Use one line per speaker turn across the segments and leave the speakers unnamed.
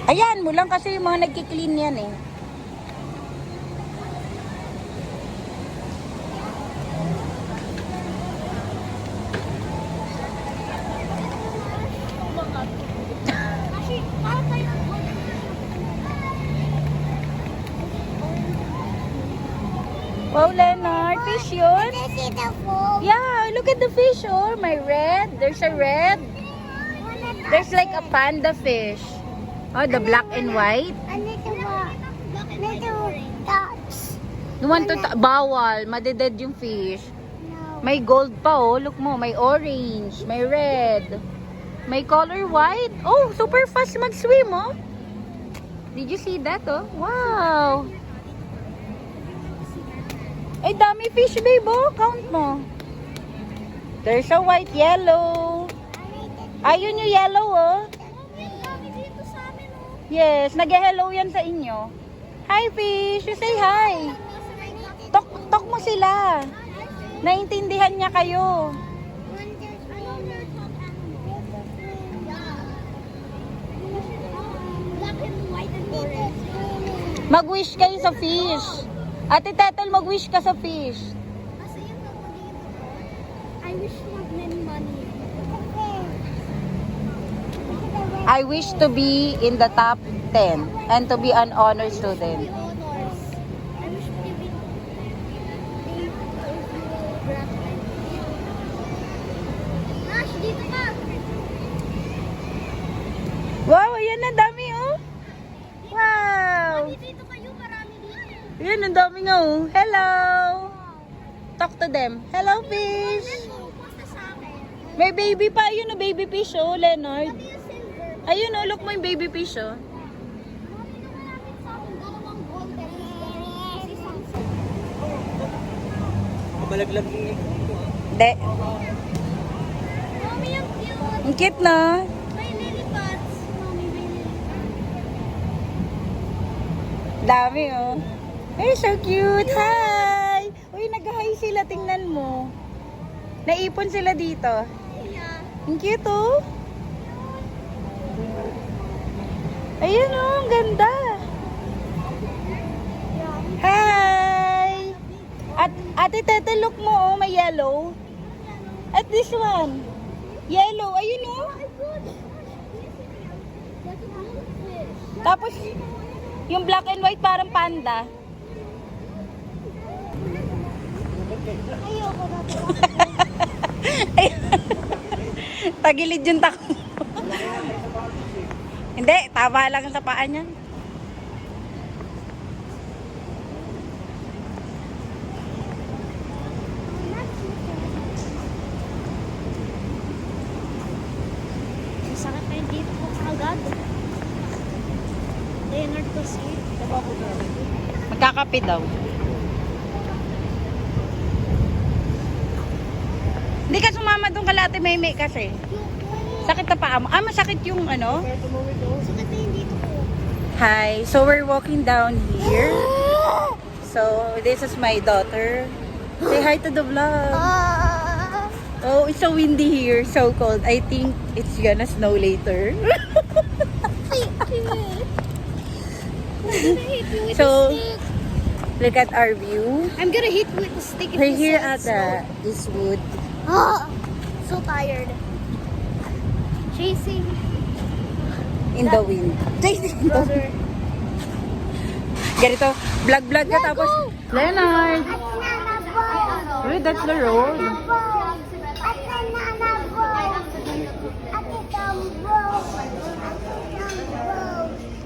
Ayan mo lang kasi yung mga nagki-clean yan eh. Wow, Leonard, fish yun? Yeah, look at the fish, oh. My red. There's a red. There's like a panda fish. Oh, the black and white. You want to bawal, madeded yung fish. May gold pa, oh. Look mo, may orange, may red. May color white. Oh, super fast mag-swim, oh. Did you see that, oh? Wow. Ay, dami fish, babe, oh. Count mo. There's a white, yellow. Ayun yung yellow, oh. Yes, nag-hello yan sa inyo. Hi, fish. You say hi. Tok mo sila. Naintindihan niya kayo. Mag-wish kayo sa fish. Ate Tetel, mag-wish ka sa fish.
I wish to have many money.
I wish to be in the top 10 and to be an honor student.
Honors. I wish to be Nash, dito ka.
Wow, ayan na, dami, oh. Wow.
Dito kayo, marami dito.
Ayan, ang dami nga, oh. Hello. Talk to them. Hello, fish.
Basta sa akin.
May baby pa. Ayun, oh, baby fish, oh, Leonard.
Pati yung silver.
Ayun, oh, look mo yung baby fish, oh.
Mami, nung malapit sa akin, dalawang golden. Kasi sunset.
Kabalaglag mo yung
De.
Mami, yung cute.
Ang cute, no?
May lily pads. Mami, may lily pads.
Dami, oh. Ay, so cute. Hi. Uy, nag-hi sila. Tingnan mo. Naipon sila dito.
Yeah.
Ang cute, oh. Ayun, oh. Ang ganda. Hi. At Ate Tete, look mo, oh. May yellow. At this one. Yellow. Ayun, oh.
That's a blue fish.
Tapos, yung black and white parang panda.
Ayoko na to.
Tagilid yung tako. Hindi, tama lang sa paa niyan.
Masakit na yung dito ko kagad. Leonard kasi.
Magkakape daw. Hindi ka sumama doon kala Ate Maymay kasi. Sakit na paa mo. Ah, masakit yung ano?
Sakit na yung dito ko.
Hi, so we're walking down here. So, this is my daughter. Say hi to the vlog. Oh, it's so windy here, so cold. I think it's gonna snow later. So, look at our view.
I'm gonna hit you with the stick. if
We're
you
here
say
at the Eastwood.
So tired. Chasing
In the wind.
brother.
Ganito, vlog-vlog ka tapos, Leonard! Uy, that's the road.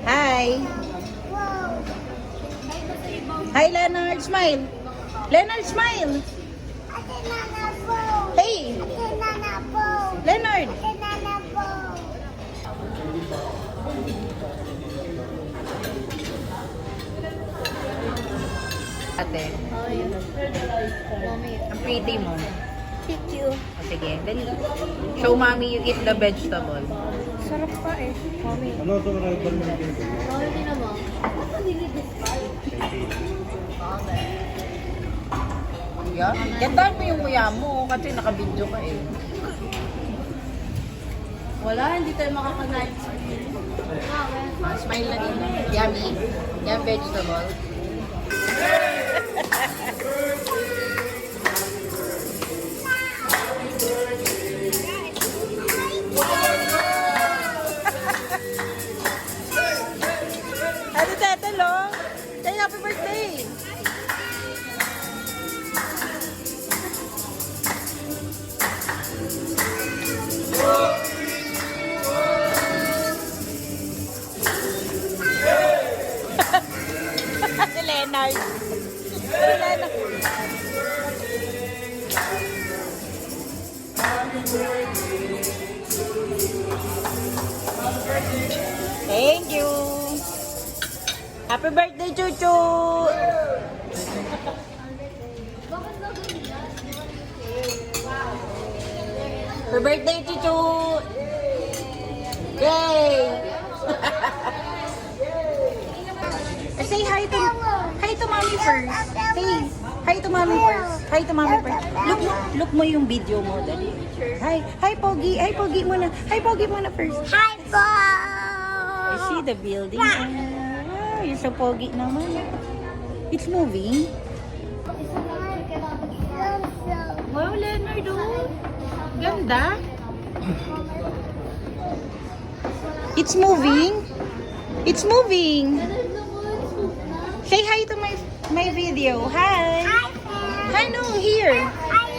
Hi! Hi, Leonard! Smile! Leonard, smile! Hey! Leonard! Ate,
Mommy,
ang pretty mo.
thank you.
O, sige, then show mommy you eat the vegetable.
Sarap pa eh. Mommy.
Ano ito na ito?
Mommy, din naman. Ako nilidescribe.
Yeah? Gandaan mo yung kuya mo kasi naka-video ka eh.
Wala, hindi tayo makakanain sa
Smile na din. Yummy. Yum vegetable. Ate Tete, lo. Say happy birthday. Si Leonard. Si Leonard. Thank you. Happy birthday, Chuchu. Happy birthday, Chuchu. Yay. Say hi to mommy first. Say hi to mommy first. Hi to mommy first. Look mo yung video mo, dali. Hi Pogi. Hi Pogi muna. Hi Pogi muna first.
Hi, po!
I see the building. Wow, you're so pogi naman. It's moving. Wow, Leonard, oh. Ganda. It's moving. It's moving. Say hi to my video. Hi.
Hi,
Hi, no, here.
Hi,